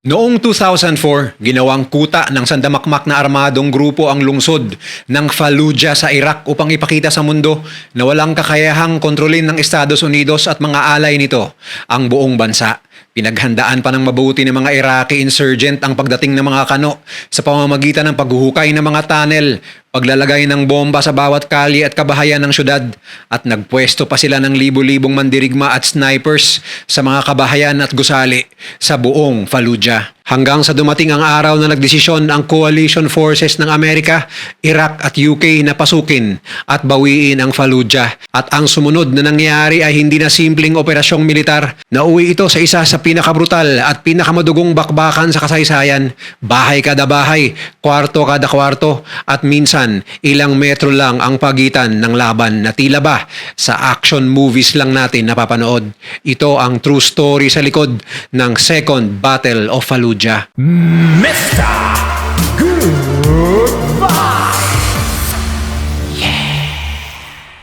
Noong 2004, ginawang kuta ng sandamakmak na armadong grupo ang lungsod ng Fallujah sa Iraq upang ipakita sa mundo na walang kakayahang kontrolin ng Estados Unidos at mga alay nito ang buong bansa. Pinaghandaan pa ng mabuti ng mga Iraqi insurgent ang pagdating ng mga kano sa pamamagitan ng paghuhukay ng mga tunnel, paglalagay ng bomba sa bawat kalye at kabahayan ng syudad, at nagpwesto pa sila ng libu-libong mandirigma at snipers sa mga kabahayan at gusali sa buong Fallujah. Hanggang sa dumating ang araw na nagdesisyon ang coalition forces ng Amerika, Iraq at UK na pasukin at bawiin ang Fallujah. At ang sumunod na nangyari ay hindi na simpleng operasyong militar. Nauwi ito sa isa sa pinakabrutal at pinakamadugong bakbakan sa kasaysayan. Bahay kada bahay, kwarto kada kwarto, at minsan ilang metro lang ang pagitan ng laban na tila ba sa action movies lang natin napapanood. Ito ang true story sa likod ng Second Battle of Fallujah. Mr. Goodbye!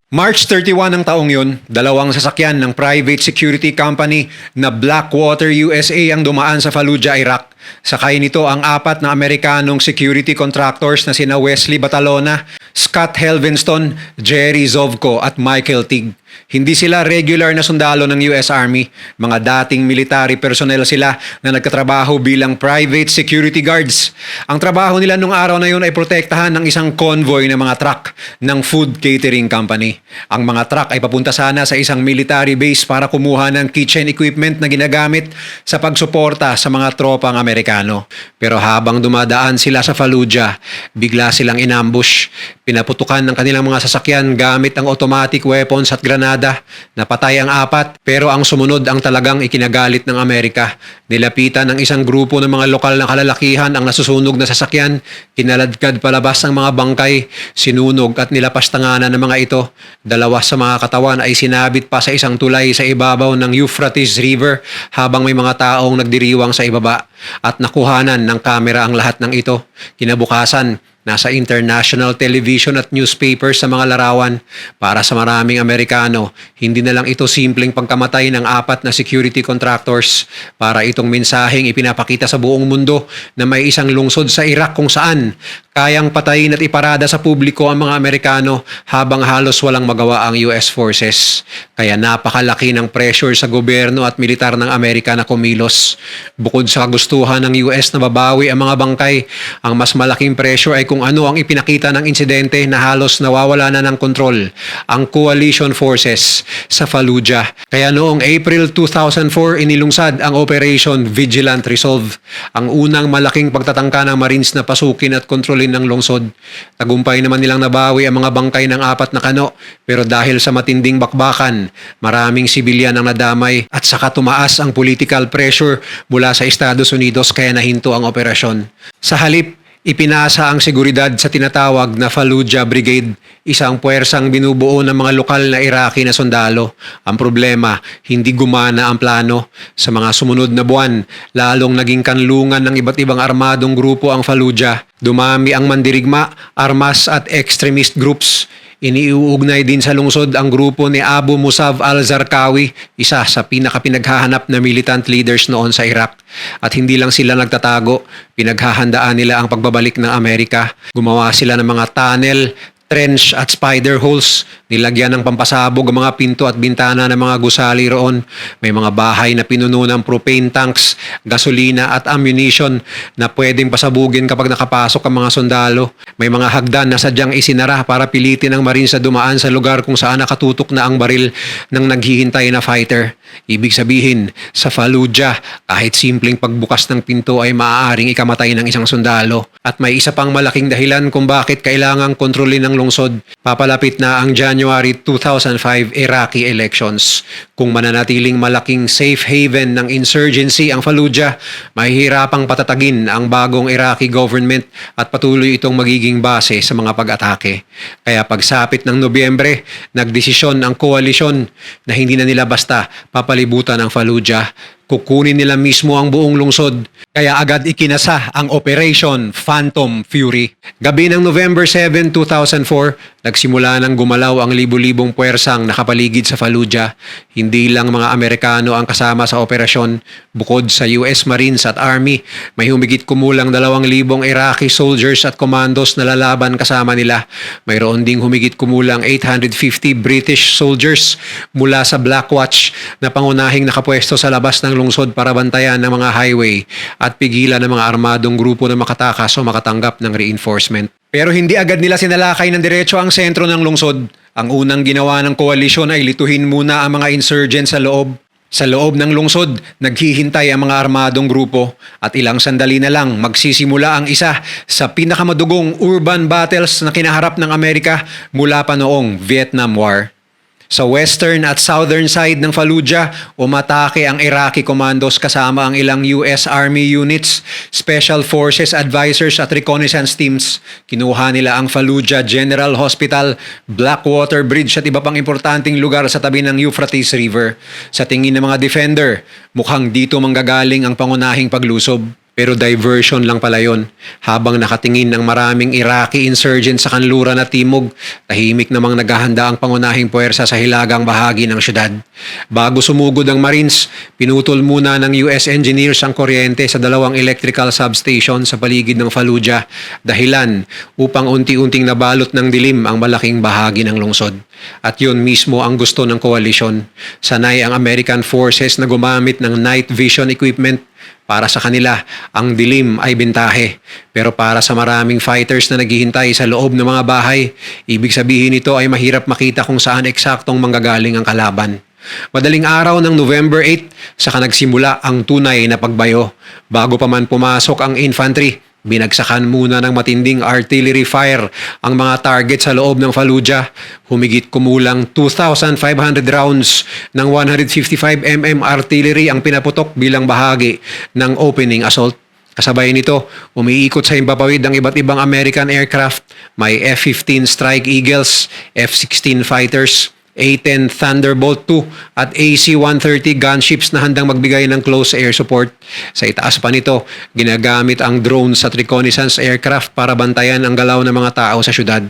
March 31 ng taong yun, dalawang sasakyan ng private security company na Blackwater USA ang dumaan sa Fallujah, Iraq. Sakay nito ang apat na Amerikanong security contractors na sina Wesley Batalona, Scott Helvenston, Jerry Zovko at Michael Tig. Hindi sila regular na sundalo ng US Army, mga dating military personnel sila na nagkatrabaho bilang private security guards. Ang trabaho nila nung araw na yun ay protektahan ng isang convoy ng mga truck ng food catering company. Ang mga truck ay papunta sana sa isang military base para kumuha ng kitchen equipment na ginagamit sa pagsuporta sa mga tropang Amerikano. Pero habang dumadaan sila sa Fallujah, bigla silang inambush. Pinaputukan ng kanilang mga sasakyan gamit ang automatic weapons at granada. Napatay ang apat, pero ang sumunod ang talagang ikinagalit ng Amerika. Nilapitan ng isang grupo ng mga lokal na kalalakihan ang nasusunog na sasakyan, kinaladkad palabas ang mga bangkay, sinunog at nilapastanganan ng mga ito. Dalawa sa mga katawan ay sinabit pa sa isang tulay sa ibabaw ng Euphrates River habang may mga taong nagdiriwang sa ibaba, at nakuhanan ng kamera ang lahat ng ito. Kinabukasan, nasa international television at newspapers sa mga larawan. Para sa maraming Amerikano, hindi na lang ito simpleng pagkamatay ng apat na security contractors. Para itong mensaheng ipinapakita sa buong mundo na may isang lungsod sa Iraq kung saan kayang patayin at iparada sa publiko ang mga Amerikano habang halos walang magawa ang US forces. Kaya napakalaki ng pressure sa gobyerno at militar ng Amerika na kumilos. Bukod sa kagustuhan ng US na babawi ang mga bangkay, ang mas malaking pressure ay kung ano ang ipinakita ng insidente na halos nawawala na ng kontrol ang coalition forces sa Fallujah. Kaya noong April 2004 inilungsad ang Operation Vigilant Resolve, ang unang malaking pagtatangka ng Marines na pasukin at kontrolin ng lungsod. Tagumpay naman nilang nabawi ang mga bangkay ng apat na kano, pero dahil sa matinding bakbakan, maraming sibilyan ang nadamay at saka tumaas ang political pressure mula sa Estados Unidos kaya nahinto ang operasyon. Sa halip, ipinasa ang seguridad sa tinatawag na Fallujah Brigade, isang puwersang binubuo ng mga lokal na Iraqi na sundalo. Ang problema, hindi gumana ang plano. Sa mga sumunod na buwan, lalong naging kanlungan ng iba't ibang armadong grupo ang Fallujah. Dumami ang mandirigma, armas at extremist groups. Iniuugnay din sa lungsod ang grupo ni Abu Musab al-Zarqawi, isa sa pinakapinaghahanap na militant leaders noon sa Iraq. At hindi lang sila nagtatago, pinaghahandaan nila ang pagbabalik ng Amerika. Gumawa sila ng mga tunnel, trench at spider holes. Nilagyan ng pampasabog ang mga pinto at bintana ng mga gusali roon. May mga bahay na pinuno ng propane tanks, gasolina at ammunition na pwedeng pasabugin kapag nakapasok ang mga sundalo. May mga hagdan na sadyang isinara para pilitin ang Marines na dumaan sa lugar kung saan nakatutok na ang baril ng naghihintay na fighter. Ibig sabihin, sa Fallujah, kahit simpleng pagbukas ng pinto ay maaaring ikamatay ng isang sundalo. At may isa pang malaking dahilan kung bakit kailangang kontrolin ng lungsod. Papalapit na ang January 2005 Iraqi elections. Kung mananatiling malaking safe haven ng insurgency ang Fallujah, mahihirapang patatagin ang bagong Iraqi government at patuloy itong magiging base sa mga pag-atake. Kaya pagsapit ng Nobyembre, nagdesisyon ang koalisyon na hindi na nila basta papalibutan ang Fallujah. Kukunin nila mismo ang buong lungsod. Kaya agad ikinasa ang Operation Phantom Fury. Gabi ng November 7, 2004, Nagsimula nang gumalaw ang libu-libong puwersang nakapaligid sa Fallujah. Hindi lang mga Amerikano ang kasama sa operasyon. Bukod sa US Marines at Army, may humigit kumulang 2,000 Iraqi soldiers at commandos na lalaban kasama nila. Mayroon ding humigit kumulang 850 British soldiers mula sa Black Watch na pangunahing nakapwesto sa labas ng lungsod para bantayan ng mga highway at pigilan ng mga armadong grupo na makatakas o makatanggap ng reinforcement. Pero hindi agad nila sinalakay ng diretso ang sentro ng lungsod. Ang unang ginawa ng koalisyon ay lituhin muna ang mga insurgents sa loob. Sa loob ng lungsod, naghihintay ang mga armadong grupo at ilang sandali na lang magsisimula ang isa sa pinakamadugong urban battles na kinaharap ng Amerika mula pa noong Vietnam War. Sa western at southern side ng Fallujah, umatake ang Iraqi commandos kasama ang ilang US Army units, Special Forces Advisors at reconnaissance teams. Kinuha nila ang Fallujah General Hospital, Blackwater Bridge at iba pang importanteng lugar sa tabi ng Euphrates River. Sa tingin ng mga defender, mukhang dito manggagaling ang pangunahing paglusob. Pero diversion lang pala yun. Habang nakatingin ng maraming Iraqi insurgents sa kanluran at timog, tahimik namang naghahanda ang pangunahing puwersa sa hilagang bahagi ng syudad. Bago sumugod ang Marines, pinutol muna ng US engineers ang kuryente sa 2 electrical substation sa paligid ng Fallujah, dahilan upang unti-unting nabalot ng dilim ang malaking bahagi ng lungsod. At yun mismo ang gusto ng koalisyon. Sanay ang American forces na gumamit ng night vision equipment. Para sa kanila, ang dilim ay bentahe. Pero para sa maraming fighters na naghihintay sa loob ng mga bahay, ibig sabihin nito ay mahirap makita kung saan eksaktong manggagaling ang kalaban. Madaling araw ng November 8, saka nagsimula ang tunay na pagbayo. Bago pa man pumasok ang infantry, binagsakan muna ng matinding artillery fire ang mga target sa loob ng Fallujah. Humigit kumulang 2,500 rounds ng 155mm artillery ang pinaputok bilang bahagi ng opening assault. Kasabay nito, umiikot sa himpapawid ang iba't ibang American aircraft. May F-15 Strike Eagles, F-16 fighters, A-10 Thunderbolt II at AC-130 gunships na handang magbigay ng close air support. Sa itaas pa nito, ginagamit ang drones at reconnaissance aircraft para bantayan ang galaw ng mga tao sa syudad.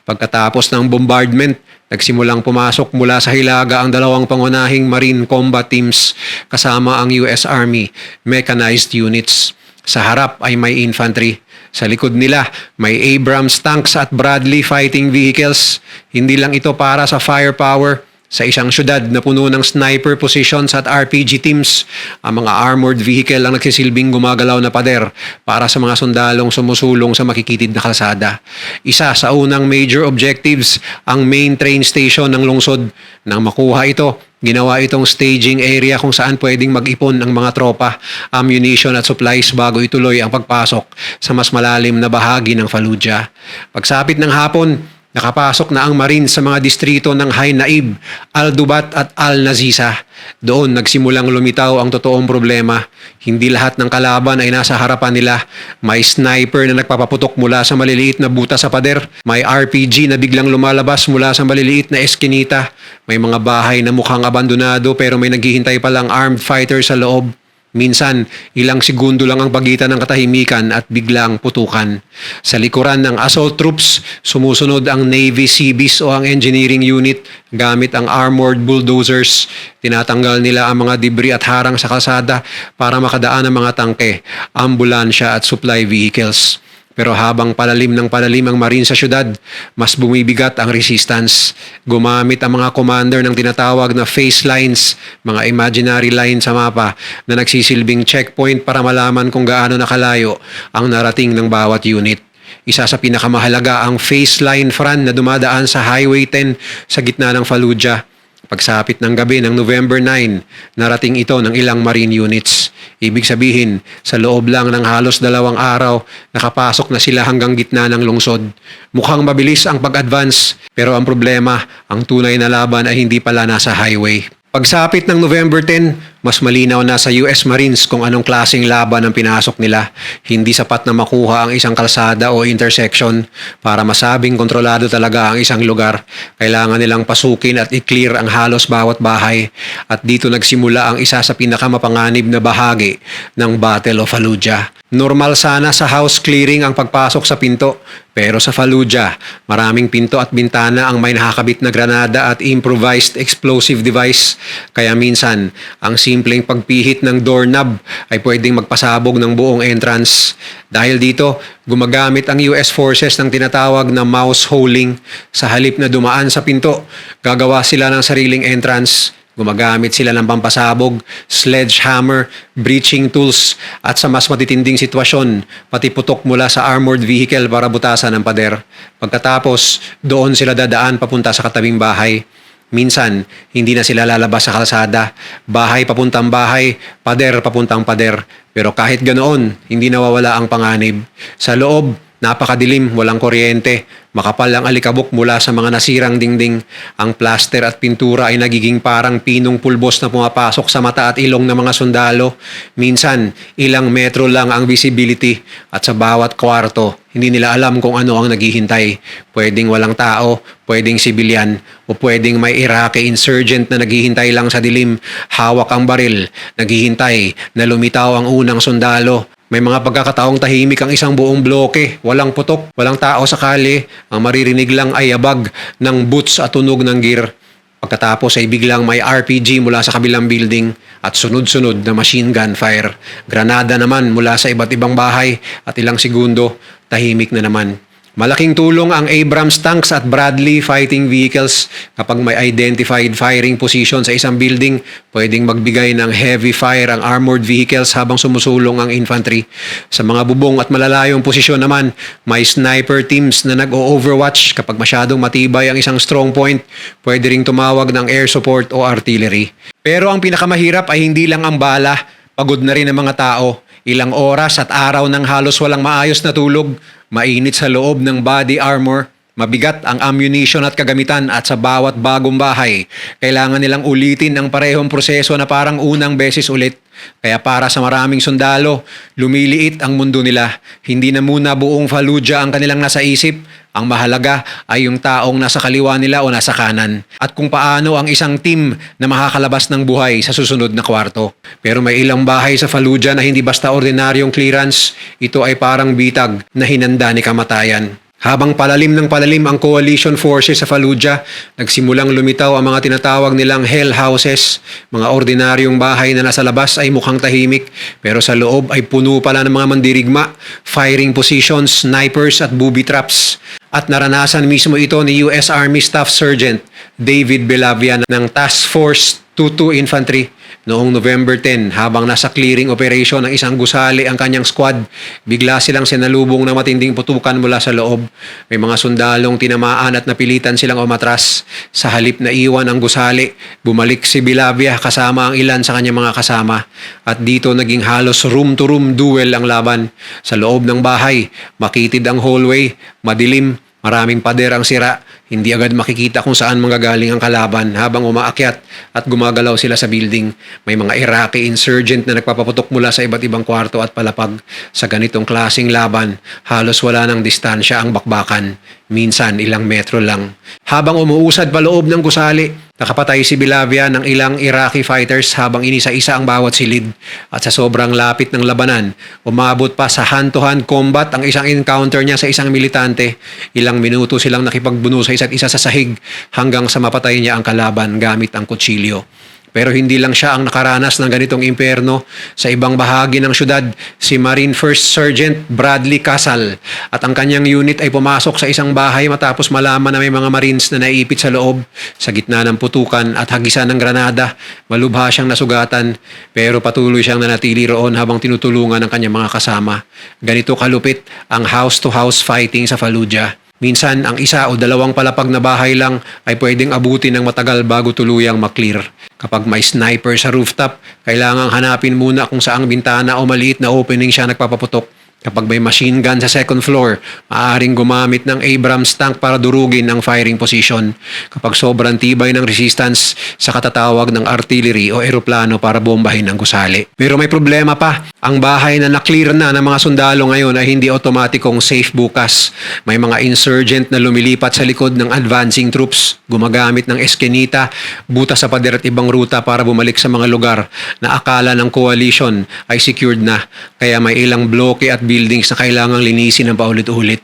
Pagkatapos ng bombardment, nagsimulang pumasok mula sa hilaga ang 2 pangunahing Marine combat teams kasama ang US Army mechanized units. Sa harap ay may infantry. Sa likod nila, may Abrams tanks at Bradley fighting vehicles. Hindi lang ito para sa firepower. Sa isang syudad na puno ng sniper positions at RPG teams, ang mga armored vehicle ang nagsisilbing gumagalaw na pader para sa mga sundalong sumusulong sa makikitid na kalsada. Isa sa unang major objectives, ang main train station ng lungsod. Nang makuha ito, ginawa itong staging area kung saan pwedeng mag-ipon ang mga tropa, ammunition at supplies bago ituloy ang pagpasok sa mas malalim na bahagi ng Fallujah. Pagsapit ng hapon, nakapasok na ang Marines sa mga distrito ng Hay Naib, Al-Dubat at Al-Naziza. Doon nagsimulang lumitaw ang totoong problema. Hindi lahat ng kalaban ay nasa harapan nila. May sniper na nagpapaputok mula sa maliliit na buta sa pader. May RPG na biglang lumalabas mula sa maliliit na eskinita. May mga bahay na mukhang abandonado pero may naghihintay palang armed fighter sa loob. Minsan, ilang segundo lang ang pagitan ng katahimikan at biglang putukan. Sa likuran ng assault troops, sumusunod ang Navy Seabees o ang engineering unit gamit ang armored bulldozers. Tinatanggal nila ang mga debris at harang sa kalsada para makadaan ang mga tangke, ambulansya at supply vehicles. Pero habang palalim ng palalim ang Marine sa syudad, mas bumibigat ang resistance. Gumamit ang mga commander ng tinatawag na phase lines, mga imaginary line sa mapa na nagsisilbing checkpoint para malaman kung gaano nakalayo ang narating ng bawat unit. Isa sa pinakamahalaga ang phase line front na dumadaan sa Highway 10 sa gitna ng Fallujah. Pagsapit ng gabi ng November 9, narating ito ng ilang Marine units. Ibig sabihin, sa loob lang ng halos 2 araw, nakapasok na sila hanggang gitna ng lungsod. Mukhang mabilis ang pag-advance, pero ang problema, ang tunay na laban ay hindi pala nasa highway. Pagsapit ng November 10, mas malinaw na sa US Marines kung anong klaseng laban ang pinasok nila. Hindi sapat na makuha ang isang kalsada o intersection para masabing kontrolado talaga ang isang lugar. Kailangan nilang pasukin at i-clear ang halos bawat bahay. At dito nagsimula ang isa sa pinakamapanganib na bahagi ng Battle of Fallujah. Normal sana sa house clearing ang pagpasok sa pinto. Pero sa Fallujah, maraming pinto at bintana ang may nakakabit na granada at improvised explosive device. Kaya minsan, ang simpleng pagpihit ng doorknob ay pwedeng magpasabog ng buong entrance. Dahil dito, gumagamit ang US Forces ng tinatawag na mouse holing. Sa halip na dumaan sa pinto, gagawa sila ng sariling entrance. Gumagamit sila ng pampasabog, sledgehammer, breaching tools at sa mas matitinding sitwasyon, pati putok mula sa armored vehicle para butasan ng pader. Pagkatapos, doon sila dadaan papunta sa katabing bahay. Minsan, hindi na sila lalabas sa kalsada. Bahay papuntang bahay, pader papuntang pader. Pero kahit ganoon, hindi nawawala ang panganib. Sa loob, napakadilim, walang kuryente. Makapal ang alikabok mula sa mga nasirang dingding. Ang plaster at pintura ay nagiging parang pinong pulbos na pumapasok sa mata at ilong ng mga sundalo. Minsan, ilang metro lang ang visibility at sa bawat kwarto, hindi nila alam kung ano ang naghihintay. Pwedeng walang tao, pwedeng sibilyan, o pwedeng may Iraqi insurgent na naghihintay lang sa dilim. Hawak ang baril, naghihintay na lumitaw ang unang sundalo. May mga pagkakataong tahimik ang isang buong bloke, walang putok, walang tao sa kalye, ang maririnig lang ay yabag ng boots at tunog ng gear. Pagkatapos ay biglang may RPG mula sa kabilang building at sunod-sunod na machine gun fire. Granada naman mula sa iba't ibang bahay at ilang segundo, tahimik na naman. Malaking tulong ang Abrams tanks at Bradley fighting vehicles. Kapag may identified firing position sa isang building, pwedeng magbigay ng heavy fire ang armored vehicles habang sumusulong ang infantry. Sa mga bubong at malalayong posisyon naman, may sniper teams na nag-o-overwatch. Kapag masyadong matibay ang isang strong point, pwede ring tumawag ng air support o artillery. Pero ang pinakamahirap ay hindi lang ang bala, pagod na rin ang mga tao. Ilang oras at araw ng halos walang maayos na tulog, mainit sa loob ng body armor, mabigat ang ammunition at kagamitan at sa bawat bagong bahay, kailangan nilang ulitin ang parehong proseso na parang unang beses ulit. Kaya para sa maraming sundalo, lumiliit ang mundo nila. Hindi na muna buong Fallujah ang kanilang nasa isip. Ang mahalaga ay yung taong nasa kaliwa nila o nasa kanan. At kung paano ang isang team na makakalabas ng buhay sa susunod na kwarto. Pero may ilang bahay sa Fallujah na hindi basta ordinaryong clearance. Ito ay parang bitag na hinanda ni kamatayan. Habang palalim ng palalim ang coalition forces sa Fallujah, nagsimulang lumitaw ang mga tinatawag nilang hell houses. Mga ordinaryong bahay na nasa labas ay mukhang tahimik, pero sa loob ay puno pala ng mga mandirigma, firing positions, snipers at booby traps. At naranasan mismo ito ni US Army Staff Sergeant David Belavia ng Task Force 22 Infantry noong November 10 habang nasa clearing operation ng isang gusali ang kanyang squad. Bigla silang sinalubong ng matinding putukan mula sa loob. May mga sundalong tinamaan at napilitan silang umatras. Sa halip na iwan ang gusali, bumalik si Belavia kasama ang ilan sa kanyang mga kasama. At dito naging halos room-to-room duel ang laban. Sa loob ng bahay, makitid ang hallway, madilim, maraming pader ang sira. Hindi agad makikita kung saan manggagaling ang kalaban habang umaakyat at gumagalaw sila sa building. May mga Iraqi insurgent na nagpapaputok mula sa iba't ibang kwarto at palapag. Sa ganitong klaseng laban, halos wala ng distansya ang bakbakan. Minsan ilang metro lang. Habang umuusad pa loob ng gusali, nakapatay si Belavia ng ilang Iraqi fighters habang inisa-isa ang bawat silid. At sa sobrang lapit ng labanan, umabot pa sa hand-to-hand combat ang isang encounter niya sa isang militante. Ilang minuto silang nakipagbuno sa isa't isa sa sahig hanggang sa mapatay niya ang kalaban gamit ang kutsilyo. Pero hindi lang siya ang nakaranas ng ganitong imperno. Sa ibang bahagi ng syudad, si Marine First Sergeant Bradley Casal at ang kanyang unit ay pumasok sa isang bahay matapos malaman na may mga Marines na naiipit sa loob. Sa gitna ng putukan at hagisan ng granada, malubha siyang nasugatan pero patuloy siyang nanatili roon habang tinutulungan ng kanyang mga kasama. Ganito kalupit ang house-to-house fighting sa Fallujah. Minsan, ang isa o dalawang palapag na bahay lang ay pwedeng abutin ng matagal bago tuluyang maklear. Kapag may sniper sa rooftop, kailangang hanapin muna kung saang bintana o maliit na opening siya nagpapaputok. Kapag may machine gun sa second floor, maaaring gumamit ng Abrams tank para durugin ang firing position. Kapag sobrang tibay ng resistance, sa katatawag ng artillery o eroplano para bombahin ang gusali. Pero may problema pa. Ang bahay na naklear na ng mga sundalo ngayon ay hindi otomatikong safe bukas. May mga insurgent na lumilipat sa likod ng advancing troops, gumagamit ng eskenita, butas sa pader at ibang ruta para bumalik sa mga lugar na akala ng coalition ay secured na. Kaya may ilang bloke at buildings na kailangang linisin ng paulit-ulit.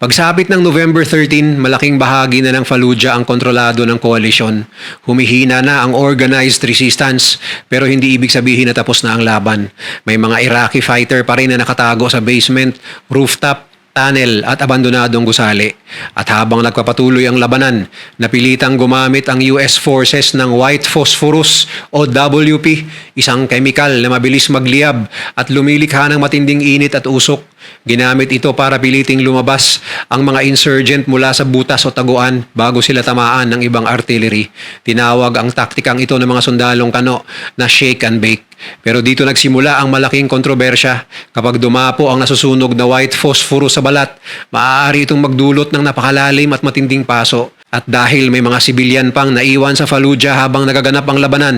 Pagsapit ng November 13, malaking bahagi na ng Fallujah ang kontrolado ng koalisyon. Humihina na ang organized resistance, pero hindi ibig sabihin na tapos na ang laban. May mga Iraqi fighter pa rin na nakatago sa basement, rooftop, tunnel at abandonadong gusali. At habang nagpapatuloy ang labanan, napilitang gumamit ang US forces ng white phosphorus o WP, isang chemical na mabilis magliyab at lumilikha ng matinding init at usok. Ginamit ito para piliting lumabas ang mga insurgent mula sa butas o taguan bago sila tamaan ng ibang artillery. Tinawag ang taktikang ito ng mga sundalong Kano na shake and bake. Pero dito nagsimula ang malaking kontrobersya. Kapag dumapo ang nasusunog na white phosphorus sa balat, maaari itong magdulot ng napakalalim at matinding paso. At dahil may mga sibilyan pang naiwan sa Fallujah habang nagaganap ang labanan,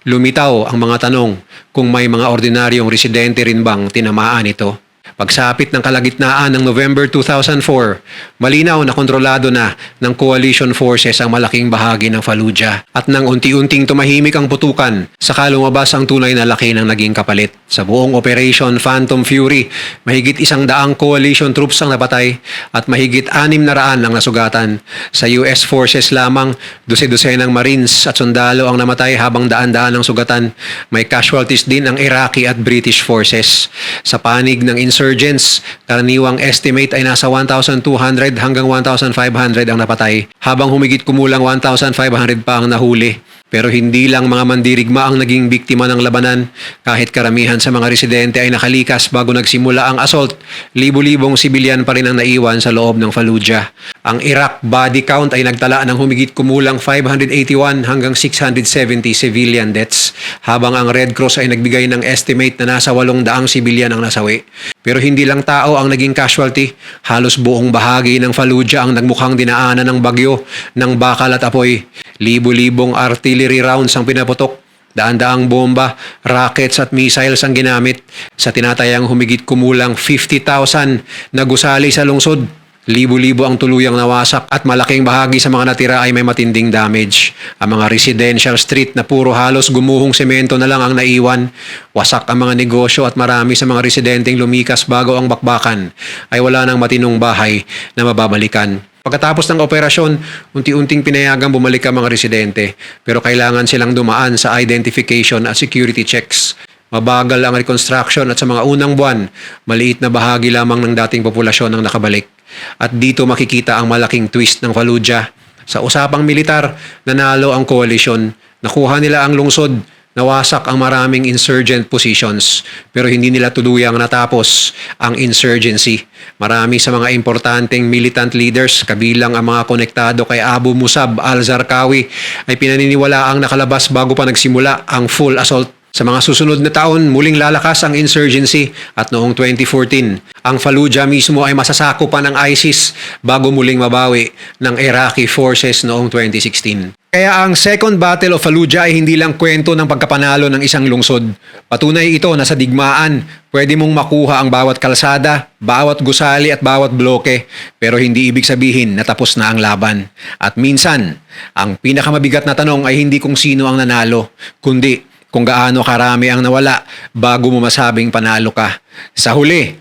lumitaw ang mga tanong kung may mga ordinaryong residente rin bang tinamaan ito. Pagsapit ng kalagitnaan ng November 2004, malinaw na kontrolado na ng coalition forces ang malaking bahagi ng Fallujah. At nang unti-unting tumahimik ang putukan, saka lumabas ang tunay na laki ng naging kapalit. Sa buong Operation Phantom Fury, mahigit 100 coalition troops ang napatay at mahigit 600 ang nasugatan. Sa US forces lamang, dose-dosenang Marines at sundalo ang namatay habang daan-daan ang sugatan. May casualties din ang Iraqi at British forces. Sa panig ng insurgents, karaniwang estimate ay nasa 1,200 hanggang 1,500 ang napatay, habang humigit kumulang 1,500 pa ang nahuli. Pero hindi lang mga mandirigma ang naging biktima ng labanan. Kahit karamihan sa mga residente ay nakalikas bago nagsimula ang assault, libo-libong sibilyan pa rin ang naiwan sa loob ng Fallujah. Ang Iraq body count ay nagtala ng humigit kumulang 581 hanggang 670 civilian deaths, habang ang Red Cross ay nagbigay ng estimate na nasa 800 sibilyan ang nasawi. Pero hindi lang tao ang naging casualty. Halos buong bahagi ng Fallujah ang nagmukhang dinaanan ng bagyo, ng bakal at apoy. Libo-libong artillery rounds ang pinaputok. Daan-daang bomba, rockets at missiles ang ginamit. Sa tinatayang humigit kumulang 50,000 na gusali sa lungsod. Libo-libo ang tuluyang nawasak at malaking bahagi sa mga natira ay may matinding damage. Ang mga residential street na puro halos gumuhong semento na lang ang naiwan. Wasak ang mga negosyo at marami sa mga residenteng lumikas bago ang bakbakan ay wala nang matinong bahay na mababalikan. Pagkatapos ng operasyon, unti-unting pinayagang bumalik ang mga residente, pero kailangan silang dumaan sa identification at security checks. Mabagal ang reconstruction at sa mga unang buwan, maliit na bahagi lamang ng dating populasyon ang nakabalik. At dito makikita ang malaking twist ng Fallujah. Sa usapang militar, nanalo ang coalition. Nakuha nila ang lungsod. Nawasak ang maraming insurgent positions, pero hindi nila tuluyang natapos ang insurgency. Marami sa mga importanteng militant leaders, kabilang ang mga konektado kay Abu Musab al-Zarqawi, ay pinaniniwalaang nakalabas bago pa nagsimula ang full assault. Sa mga susunod na taon, muling lalakas ang insurgency at noong 2014, ang Fallujah mismo ay masasakupan ng ISIS bago muling mabawi ng Iraqi forces noong 2016. Kaya ang Second Battle of Fallujah ay hindi lang kwento ng pagkapanalo ng isang lungsod. Patunay ito na sa digmaan, pwede mong makuha ang bawat kalsada, bawat gusali at bawat bloke, pero hindi ibig sabihin na tapos na ang laban. At minsan, ang pinakamabigat na tanong ay hindi kung sino ang nanalo, kundi kung gaano karami ang nawala bago mo masabing panalo ka. Sa huli,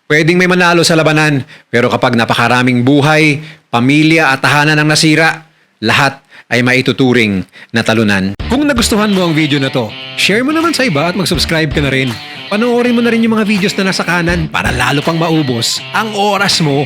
pwedeng may manalo sa labanan, pero kapag napakaraming buhay, pamilya at tahanan ang nasira, lahat ay maituturing na talunan. Kung nagustuhan mo ang video na to, share mo naman sa iba at mag-subscribe ka na rin. Panoorin mo na rin yung mga videos na nasa kanan para lalo pang maubos ang oras mo.